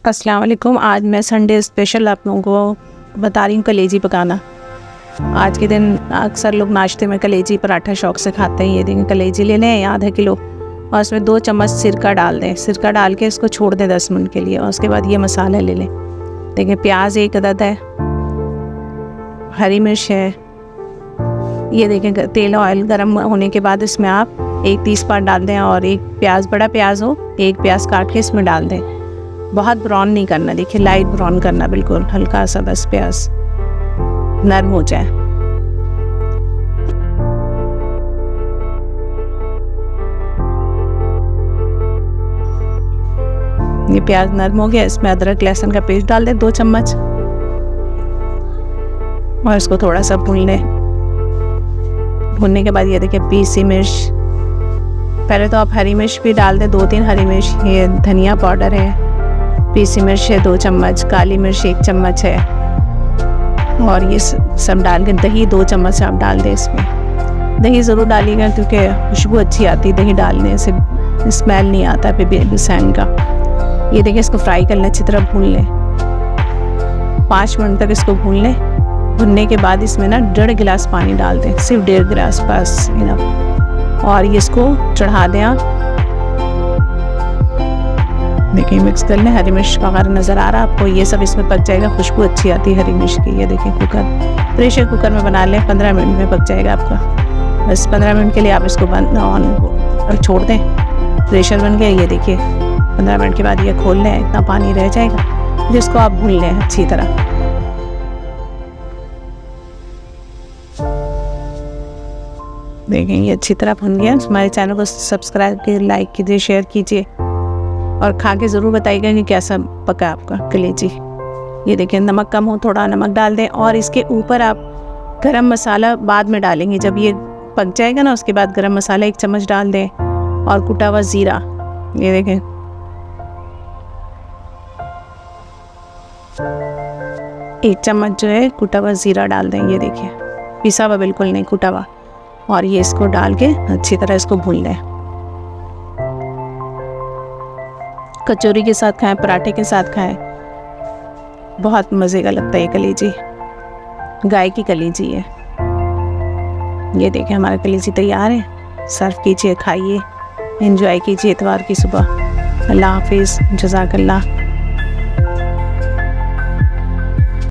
अस्सलाम वालेकुम। आज मैं संडे स्पेशल आप लोगों को बता रही हूँ कलेजी पकाना। आज के दिन अक्सर लोग नाश्ते में कलेजी पराठा शौक से खाते हैं। ये देखें, कलेजी ले लें आधा किलो और उसमें 2 चम्मच सिरका डाल दें। सिरका डाल के इसको छोड़ दें 10 मिनट के लिए और उसके बाद ये मसाला ले लें। देखें, प्याज 1 अदद है, हरी मिर्च है। ये देखें, तेल ऑयल गर्म होने के बाद इसमें आप 1 तेज़पात डाल दें और 1 प्याज, बड़ा प्याज हो 1 प्याज काट के इसमें डाल दें। बहुत ब्राउन नहीं करना, देखिए लाइट ब्राउन करना, बिल्कुल हल्का सा, बस प्याज नरम हो जाए। ये प्याज नरम हो गया, इसमें अदरक लहसुन का पेस्ट डाल दें 2 चम्मच और इसको थोड़ा सा भून लें। भूनने के बाद ये देखिए पीसी मिर्च, पहले तो आप हरी मिर्च भी डाल दें 2-3 हरी मिर्च। ये धनिया पाउडर है, पीसी मिर्च है 2 चम्मच, काली मिर्च 1 चम्मच है और ये सब डाल के दही 2 चम्मच आप डाल दें। इसमें दही ज़रूर डालिएगा क्योंकि खुशबू अच्छी आती है दही डालने से, स्मेल नहीं आता बिरयानी का। ये देखिए, इसको फ्राई कर लें, अच्छी तरह भून लें, 5 मिनट तक इसको भून लें। भुनने के बाद इसमें ना 1.5 गिलास पानी डाल दें, सिर्फ 1.5 गिलास बस इनफ। और ये इसको चढ़ा दें आप। देखिए, मिक्स कर लें। हरी मिर्च का अगर नज़र आ रहा है आपको, ये सब इसमें पक जाएगा, खुशबू अच्छी आती है हरी मिर्च की। ये देखिए, प्रेशर कुकर में बना लें, 15 मिनट में पक जाएगा आपका। बस 15 मिनट के लिए आप इसको बंद ऑन और छोड़ दें। प्रेशर बन गया, ये देखिए 15 मिनट के बाद ये खोल लें, इतना पानी रह जाएगा जिसको आप भून लें अच्छी तरह। देखें, ये अच्छी तरह भुन गया। हमारे चैनल को सब्सक्राइब कीजिए, लाइक कीजिए, शेयर कीजिए और खा के ज़रूर बताइएगा कि कैसा पका आपका कलेजी। ये देखें, नमक कम हो थोड़ा नमक डाल दें और इसके ऊपर आप गरम मसाला बाद में डालेंगे। जब ये पक जाएगा ना, उसके बाद गरम मसाला 1 चम्मच डाल दें और कुटा हुआ ज़ीरा, ये देखें 1 चम्मच जो है कुटा हुआ ज़ीरा डाल दें। ये देखिए, पिसा हुआ बिल्कुल नहीं, कुटा हुआ। और ये इसको डाल के अच्छी तरह इसको भून लें। कचौरी के साथ खाएं, पराठे के साथ खाएं, बहुत मज़े का लगता है ये कलेजी। गाय की कलेजी है। ये देखें, हमारा कलेजी तैयार है। सर्व कीजिए, खाइए, एंजॉय कीजिए इतवार की सुबह। अल्लाह हाफिज़, जज़ाकल्लाह।